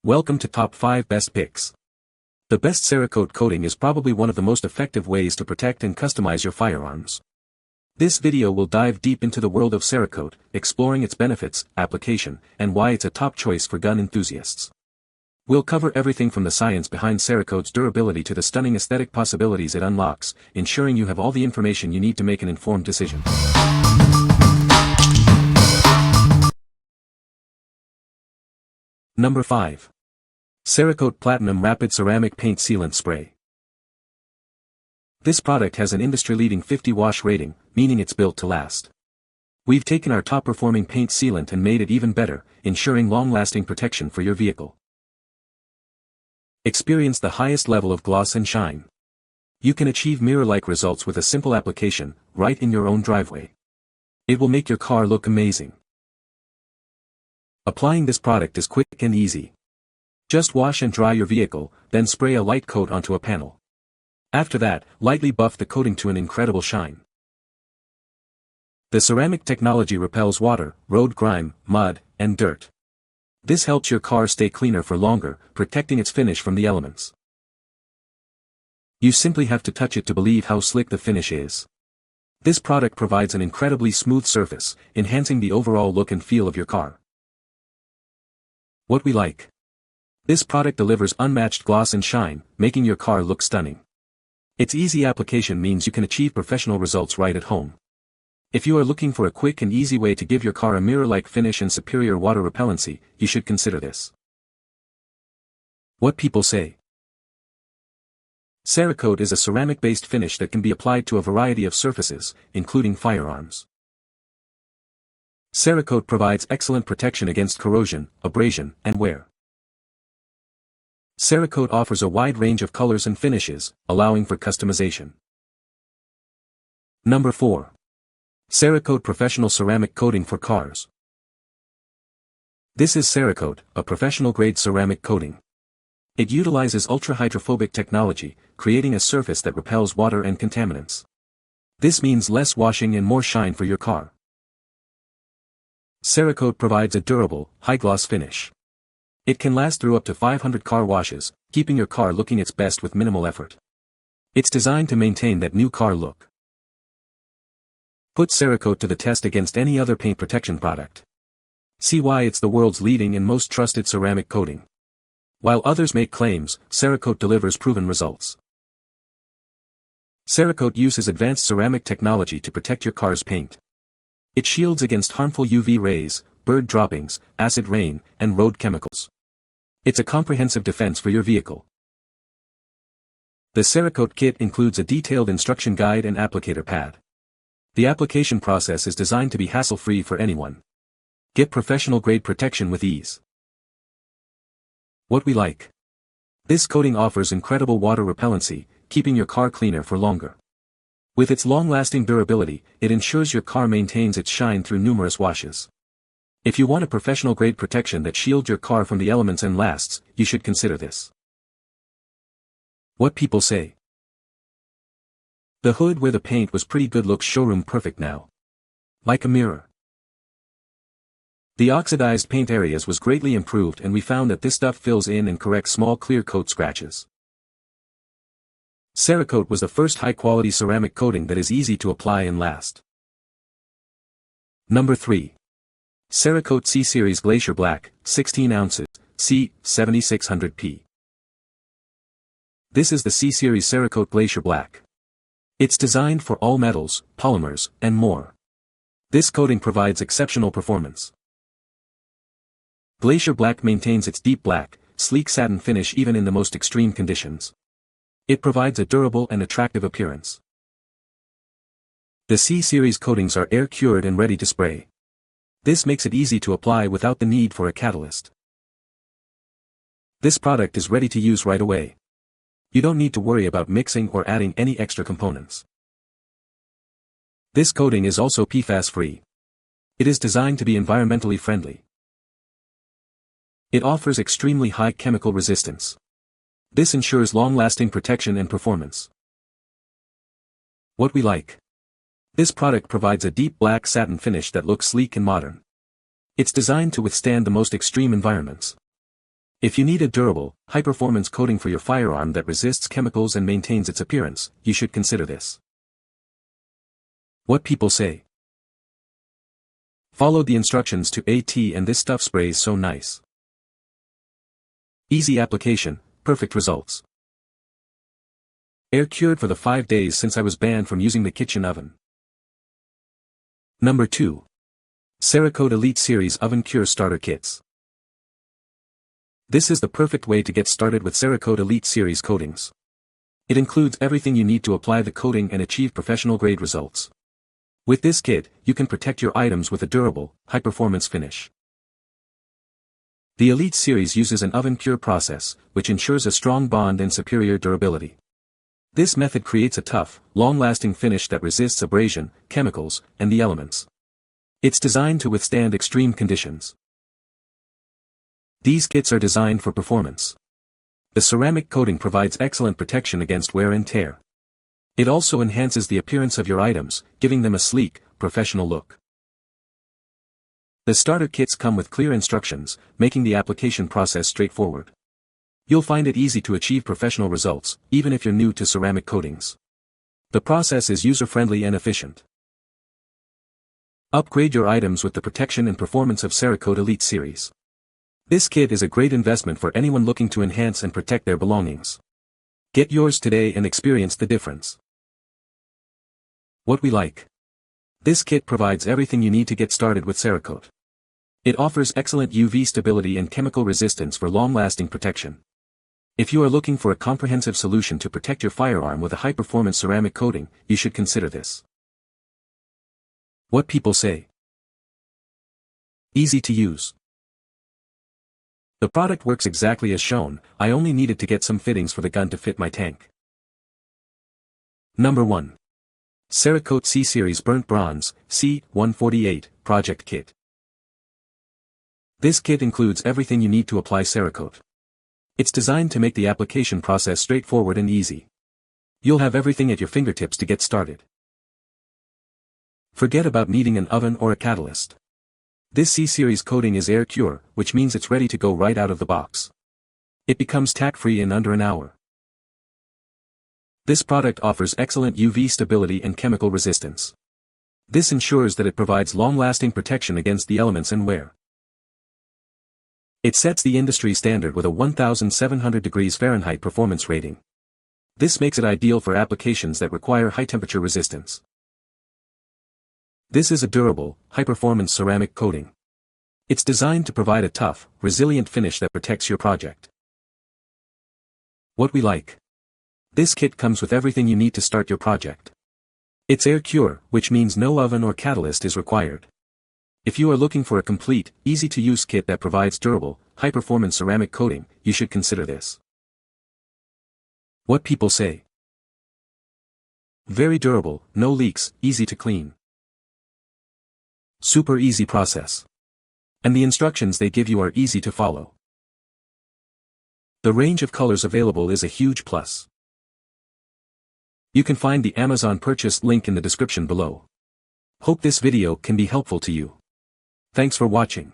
Welcome to Top 5 Best Picks. The best Cerakote coating is probably one of the most effective ways to protect and customize your firearms. This video will dive deep into the world of Cerakote, exploring its benefits, application, and why it's a top choice for gun enthusiasts. We'll cover everything from the science behind Cerakote's durability to the stunning aesthetic possibilities it unlocks, ensuring you have all the information you need to make an informed decision. Number 5. Cerakote Platinum Rapid Ceramic Paint Sealant Spray. This product has an industry-leading 50 wash rating, meaning it's built to last. We've taken our top-performing paint sealant and made it even better, ensuring long-lasting protection for your vehicle. Experience the highest level of gloss and shine. You can achieve mirror-like results with a simple application, right in your own driveway. It will make your car look amazing. Applying this product is quick and easy. Just wash and dry your vehicle, then spray a light coat onto a panel. After that, lightly buff the coating to an incredible shine. The ceramic technology repels water, road grime, mud, and dirt. This helps your car stay cleaner for longer, protecting its finish from the elements. You simply have to touch it to believe how slick the finish is. This product provides an incredibly smooth surface, enhancing the overall look and feel of your car. What we like. This product delivers unmatched gloss and shine, making your car look stunning. Its easy application means you can achieve professional results right at home. If you are looking for a quick and easy way to give your car a mirror-like finish and superior water repellency, you should consider this. What people say. Cerakote is a ceramic-based finish that can be applied to a variety of surfaces, including firearms. Cerakote provides excellent protection against corrosion, abrasion, and wear. Cerakote offers a wide range of colors and finishes, allowing for customization. Number 4. Cerakote Professional Ceramic Coating for Cars. This is Cerakote, a professional-grade ceramic coating. It utilizes ultra-hydrophobic technology, creating a surface that repels water and contaminants. This means less washing and more shine for your car. Cerakote provides a durable, high-gloss finish. It can last through up to 500 car washes, keeping your car looking its best with minimal effort. It's designed to maintain that new car look. Put Cerakote to the test against any other paint protection product. See why it's the world's leading and most trusted ceramic coating. While others make claims, Cerakote delivers proven results. Cerakote uses advanced ceramic technology to protect your car's paint. It shields against harmful UV rays, bird droppings, acid rain, and road chemicals. It's a comprehensive defense for your vehicle. The Cerakote kit includes a detailed instruction guide and applicator pad. The application process is designed to be hassle-free for anyone. Get professional-grade protection with ease. What we like. This coating offers incredible water repellency, keeping your car cleaner for longer. With its long-lasting durability, it ensures your car maintains its shine through numerous washes. If you want a professional-grade protection that shields your car from the elements and lasts, you should consider this. What people say. The hood where the paint was pretty good looks showroom perfect now. Like a mirror. The oxidized paint areas was greatly improved and we found that this stuff fills in and corrects small clear coat scratches. Cerakote was the first high-quality ceramic coating that is easy to apply and last. Number 3. Cerakote C-Series Glacier Black, 16 ounces, C7600P. This is the C-Series Cerakote Glacier Black. It's designed for all metals, polymers, and more. This coating provides exceptional performance. Glacier Black maintains its deep black, sleek satin finish even in the most extreme conditions. It provides a durable and attractive appearance. The C-Series coatings are air-cured and ready to spray. This makes it easy to apply without the need for a catalyst. This product is ready to use right away. You don't need to worry about mixing or adding any extra components. This coating is also PFAS-free. It is designed to be environmentally friendly. It offers extremely high chemical resistance. This ensures long-lasting protection and performance. What we like. This product provides a deep black satin finish that looks sleek and modern. It's designed to withstand the most extreme environments. If you need a durable, high-performance coating for your firearm that resists chemicals and maintains its appearance, you should consider this. What people say. Followed the instructions to a T and this stuff sprays so nice. Easy application, perfect results. Air cured for the 5 days since I was banned from using the kitchen oven. Number 2. Cerakote Elite Series Oven Cure Starter Kits. This is the perfect way to get started with Cerakote Elite Series coatings. It includes everything you need to apply the coating and achieve professional-grade results. With this kit, you can protect your items with a durable, high-performance finish. The Elite Series uses an oven cure process, which ensures a strong bond and superior durability. This method creates a tough, long-lasting finish that resists abrasion, chemicals, and the elements. It's designed to withstand extreme conditions. These kits are designed for performance. The ceramic coating provides excellent protection against wear and tear. It also enhances the appearance of your items, giving them a sleek, professional look. The starter kits come with clear instructions, making the application process straightforward. You'll find it easy to achieve professional results, even if you're new to ceramic coatings. The process is user-friendly and efficient. Upgrade your items with the protection and performance of Cerakote Elite Series. This kit is a great investment for anyone looking to enhance and protect their belongings. Get yours today and experience the difference. What we like. This kit provides everything you need to get started with Cerakote. It offers excellent UV stability and chemical resistance for long-lasting protection. If you are looking for a comprehensive solution to protect your firearm with a high-performance ceramic coating, you should consider this. What people say. Easy to use. The product works exactly as shown, I only needed to get some fittings for the gun to fit my tank. Number 1. Cerakote C-Series Burnt Bronze, C-148, Project Kit. This kit includes everything you need to apply Cerakote. It's designed to make the application process straightforward and easy. You'll have everything at your fingertips to get started. Forget about needing an oven or a catalyst. This C-Series coating is air cure, which means it's ready to go right out of the box. It becomes tack-free in under an hour. This product offers excellent UV stability and chemical resistance. This ensures that it provides long-lasting protection against the elements and wear. It sets the industry standard with a 1700 degrees Fahrenheit performance rating. This makes it ideal for applications that require high temperature resistance. This is a durable, high-performance ceramic coating. It's designed to provide a tough, resilient finish that protects your project. What we like. This kit comes with everything you need to start your project. It's air cure, which means no oven or catalyst is required. If you are looking for a complete, easy-to-use kit that provides durable, high-performance ceramic coating, you should consider this. What people say. Very durable, no leaks, easy to clean. Super easy process. And the instructions they give you are easy to follow. The range of colors available is a huge plus. You can find the Amazon purchase link in the description below. Hope this video can be helpful to you. Thanks for watching.